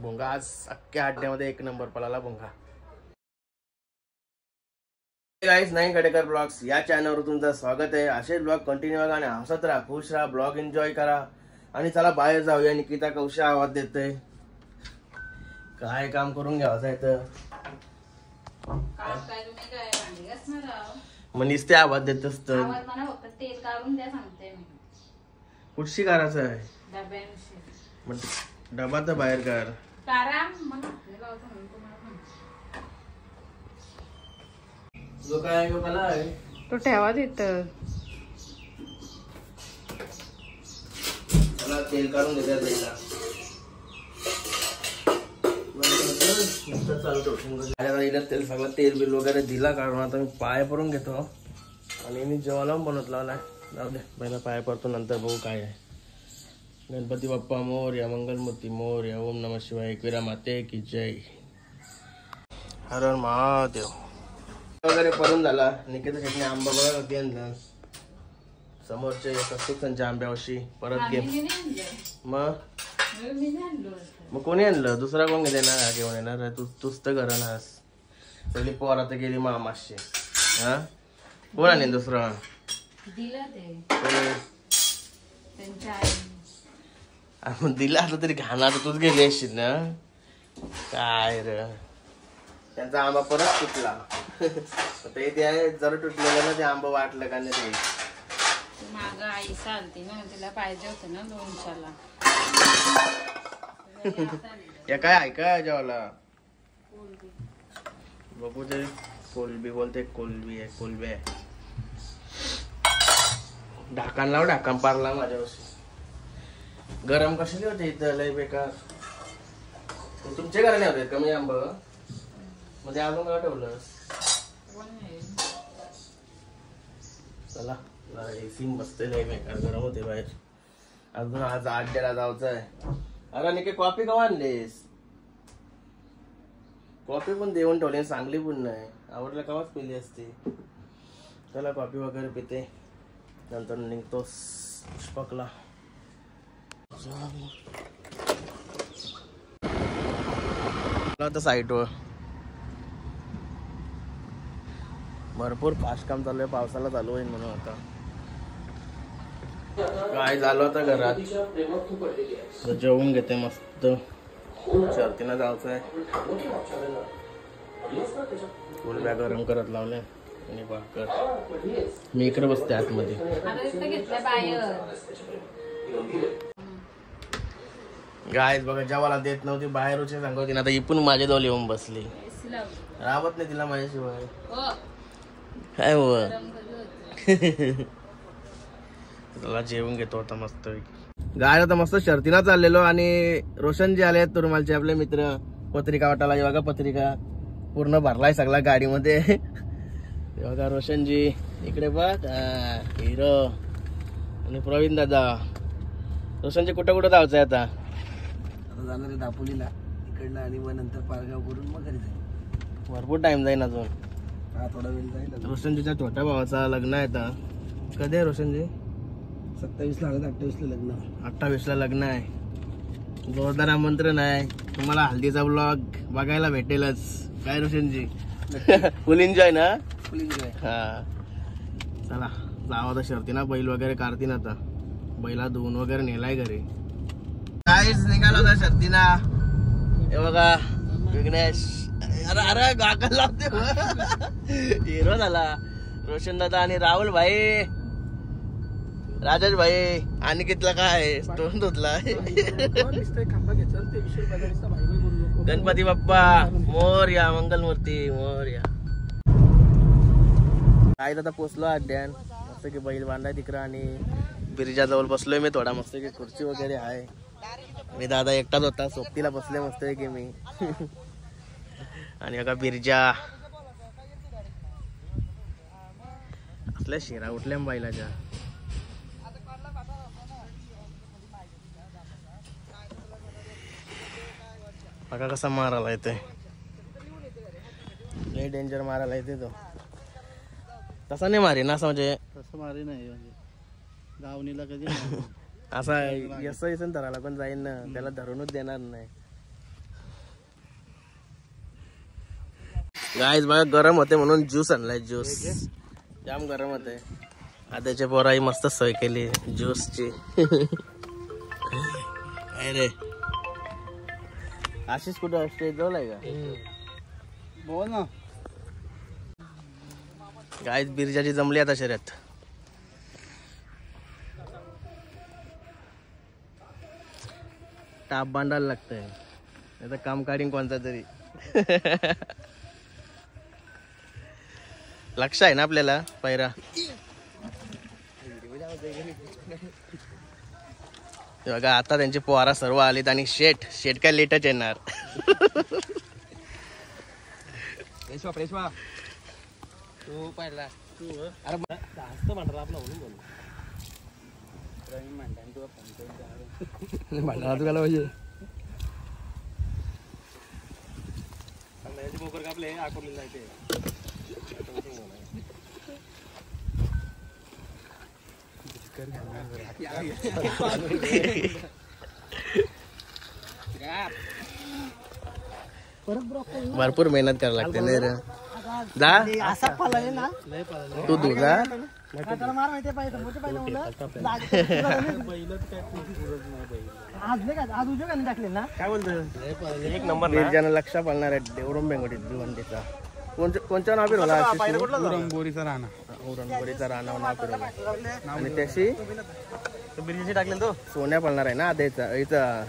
भोंगा आज अख्ख्या अड्ड्यामध्ये 1 नंबर पळाला भोंगा. गाईस, नाईन खडेकर ब्लॉग्स या चॅनलवर तुमचं स्वागत आहे. असे ब्लॉग कंटिन्यू बघा आणि हसत राहा, खुश राहा, ब्लॉग एन्जॉय करा. आणि चला बाहेर जाऊया. निकिता कौशा आवाज देते. काय काम करून घ्यायचं आहे तर मग नुसते आवाज देत असत. कुठशी करायचं आहे मग डबा तर बाहेर कर. जो काय तो ठेवा तिथं. मला तेल काढून देतात पहिला. तेल सगळं तेल बिल वगैरे दिला काढून. आता मी पाय पडून घेतो आणि मी जेवायला बनवत लावलाय. जाऊ दे, पहिला पाय पडतो, नंतर बघू काय आहे. गणपती बाप्पा मोरया, मंगलमूर्ती मोरया, ओम नमः शिवाय, एकविरा माते की जय. हर हर महादेव. वगैरे पडून झाला. निकिता चटणी आंबा बघा होती आणलं समोरचे त्यांच्या आंब्यावशी परत घे. मग कोणी आणलं? दुसरा कोण घेते ना घेऊन येणार? तूच तर घर नास. पहिली पोरा तर गेली मामाशी. हा, कोण आणेल दुसरा? दिला आता तरी घाणार तूच गेली असशील ना. काय र, त्यांचा आंबा परत तुटला. ते जरा तुटलेलं ना, ते आंबा वाटलं का नाही. ते माग आई चालते ना, तिला पाहिजे होतं ना लोणच्याला. या काय आहे का जेवायला? बघू ते कोलबी बोलते. कोलबी आहे, कोलबी आहे. ढाकण लाव, ढाकण पारला माझ्यावरशी. गरम कशाले होते इथं लय बेकार. तुमच्या घराने होते कमी आंब मध्ये अजून काय ठेवलंस? चला एसी बसते लय बेकार, गरम होते बाहेर. अजून आज अड्ड्याला जायचं आहे. अरे निके कॉफी कवा आणलीस? कॉफी पण देऊन ठेवली, चांगली पण नाही. आवडलं कवाच पिली असते. चला कॉफी वगैरे पिते, नंतर निघतो पुष्पकला. साईटवर भरपूर फास्ट काम चालू आहे. पावसाला चालू होईल म्हणून. आता काय झालं आता घरात जेवून घेते मस्त. शर्तीला जायचं आहे. कोलब्या गरम करत लावले आणि भाकर. मी इकडे बसते आतमध्ये. गायच बघा, जेवायला देत नव्हती, बाहेर उचे सांगवती ना. आता इपून माझ्या जवळ येऊन बसली. राहत नाही तिला माझ्याशिवाय. काय हो त्याला जेवून घेतो आता मस्त. गाय आता मस्त शर्तीला चाललेलो आणि रोशन जे आले तुरुमालचे आपले मित्र पत्रिका वाटायला. हे बघा पत्रिका पूर्ण भरलाय सगळा गाडीमध्ये. बघा रोशनजी इकडे बघ, हिरो आणि प्रवीण दादा. रोशनजी कुठं कुठं जायचंय आता? जाणार आहे दापोलीला इकडनं आणि मग नंतर पारगाव करून मग घरी जाईल. भरपूर टाइम जाईल अजून. हा, थोडा वेळ जाईल. रोशनजीच्या छोट्या भावाचा लग्न आहे आता. कधी आहे रोशनजी? 27 ला 28 ला लग्न. 28 ला लग्न आहे. जोरदार आमंत्रण आहे तुम्हाला. हल्दीचा ब्लॉग बघायला भेटेलच. काय रोशनजी? फुल एन्जॉय ना? फुल एन्जॉय. हा, चला जावं आता शर्तीना. बैल वगैरे काढतील आता. बैला धुवून वगैरे नेलाय घरी. काहीच निघाला होता शर्तीना. हे बघा विघ्नेश. अरे अरे गागल लावते. हिरो झाला रोशन दादा आणि राहुल भाई, राजेश भाई. आणि कितला काय तोंड धुतला. गणपती बाप्पा मोरया, मंगलमूर्ती मोरया. काय आता पोचलो अड्ड्यान. मस्त की बैल बांधाय तिकडं आणि बिरिजा जवळ बसलोय मी थोडा. मस्त की खुर्ची वगैरे आहे. मी दादा एकटाच होता, सोबतीला बसले मस्त की मी. आणि बघा बिरजा असल्या शिरा उठल्या बैलाच्या. बघा कसा मारायला येते. लय डेंजर मारायला येते तो. तसा नाही मारे ना, असं म्हणजे तसं मारे नाही म्हणजे दावणीला कधी असा यसं येसन धरायला पण जाईन ना, त्याला धरूनच देणार नाही. गाईज बघा गरम होते म्हणून ज्यूस आणलाय. ज्यूस जाम गरम होते. आद्याच्या पोराई मस्त सोय केली ज्यूसची. अरे आशिष कुठं स्टेज जवळ आहे का? बोल ना. गाईज बिरजाची जमली आता शर्यत. टाप बांधायला लागतंय, आता काम काढीन कोणता तरी. लक्ष आहे ना आपल्याला पायरा. बघा आता त्यांचे पोहारा सर्व आलेत आणि शेट काय लेटच येणार. तू पाहिला अरे जास्त भांडरा आपला म्हणून बोल. भांडरा तू घाला पाहिजे. बोकर कापले आकोरले जायचे. भरपूर मेहनत करायला लागते नाही रे. जा तू तू जा. काय बोलतो एक नंबर निर्जानं लक्ष पालणार आहे. देवरम बेंगोटी भिवंडीचा कोणच्या नाव फिरवला? उरणबोरीचा राणा. उरणबोरीचा राणा नाव फिरवला. आणि त्याशी बिर्याणी टाकले तो सोन्या पालणार आहे ना आद्याचा. इथं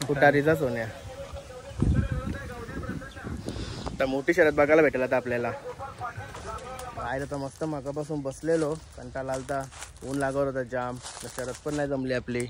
कुटारीचा सोन्या. आता मोठी शर्यत बघायला भेटेल आता आपल्याला. बाहेर आता मस्त मगापासून बसलेलो, कंटाळा आलता, ऊन लागत होता जाम. शर्यत पण नाही जमली आपली.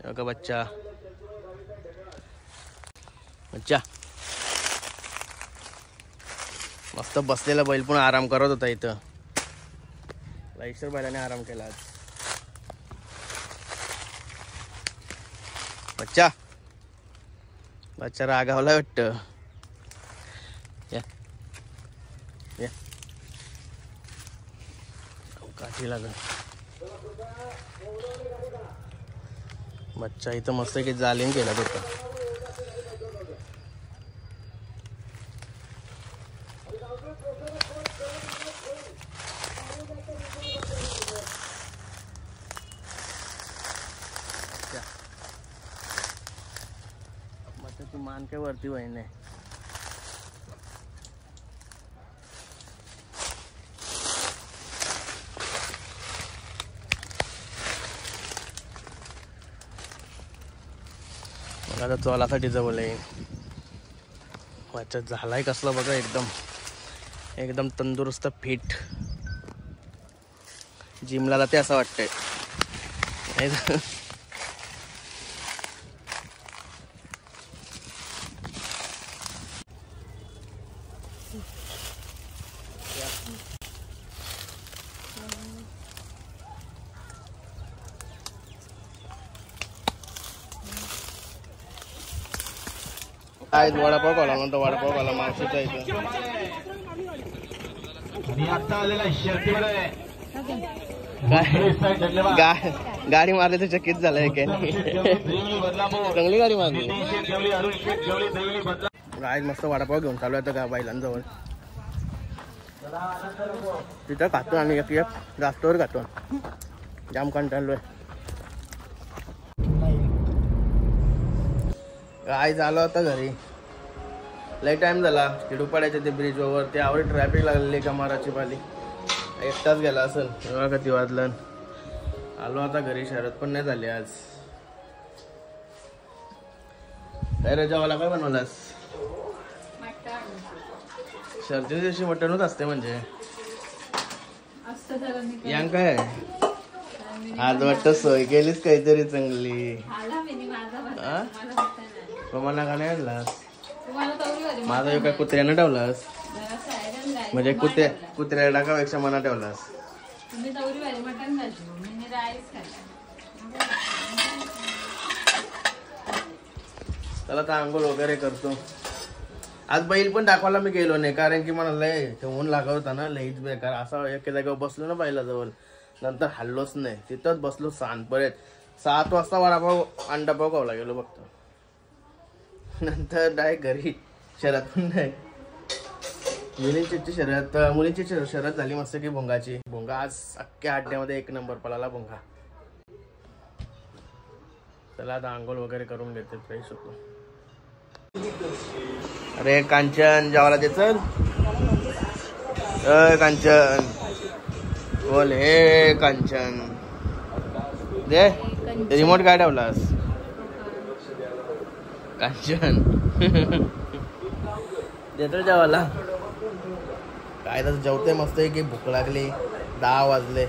बघा बच्चा मस्त बसलेला बैल पण आराम करत होता इथं. लाईशर बैलाने आराम केला आज. बच्चा रागावला वाटतं. काठी लागल. बच्चा इथं मस्त की जालीम केला होता. ती मान काय वरती वहिने. आता चोलासाठी जवळ आहे. वाचा झालाय कसला बघा, एकदम तंदुरुस्त फिट. जिमला जाते असं वाटतंय. आज वडापाव खाला म्हणतो. वडापाव खाला मावशीचा इथं. गाडी मारली तर चकित झालं. चांगली गाडी मारली. आज मस्त वडापाव घेऊन चालू आहे का बैलांजवळ. तिथं खातो आम्ही एक जास्तवर खातो. जाम कंटाळलोय. आज आलो होता घरी, लय टाइम झाला. तिडूपाड्याच्या ते ब्रिजवर ते आवडी ट्रॅफिक लागलेली कमाराची पाली. एकटाच गेला असेल. तेव्हा कधी वाजलं. आलो आता घरी. शरद पण नाही झाली आज. काय रे जेवायला काय बनवलास? शर्दी दिवशी मटणच असते म्हणजे. यांग काय आज वाटतं सोय केलीच काहीतरी चांगली. मला का नाही आणलास? माझा एका कुत्र्यानं ठेवलास म्हणजे कुत्र्याला टाकापेक्षा मना ठेवलास. त्याला तर आंघोळ वगैरे करतो. आज बैल पण दाखवायला मी गेलो नाही, कारण की मला लय ऊन लागत होता ना, लईच बेकार. असा एका जागेवर बसलो ना बैलाजवळ, नंतर हल्लोच नाही. तिथंच बसलो शांत. परत 7 वाजता वडापाव अंडापाव खावला गेलो बघतो. नंतर डायरेक्ट घरी शर्यत पण नाही. मुलींची शर्यत झाली मस्त की भोंगाची. भोंगा आज अख्ख्या अड्ड्यामध्ये 1 नंबर पळाला भोंगा. त्याला आता आंघोळ वगैरे करून घेते, फ्रेश होतो. अरे कांचन जेवायला दे चल. कांचन बोल. हे कांचन दे. रिमोट काय ठेवलास कांचन? देतो जेवायला. काय तर जेवते मस्त आहे की भूक लागली. 10 वाजले.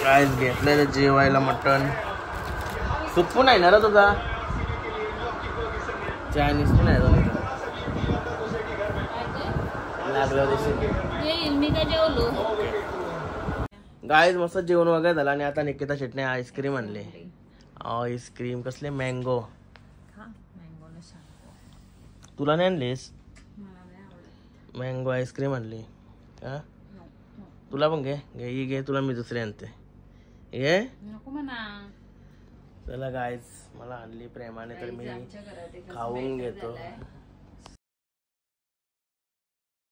काय घेतलेलं जेवायला मटण. सुप्पू नाही ना रे तुझा? चायनीज नाही लागलं. गाईज मस्त जेवण वगैरे झालं आणि आता निकिता शेटने आईस्क्रीम आणले. आईस्क्रीम कसले? मँगो. तुला नाही आणलीस? मँगो आईस्क्रीम आणली. हा तुला पण घे. घे घे. तुला मी दुसरी आणते. घे. चला गाईज मला आणली प्रेमाने तर मी खाऊन घेतो.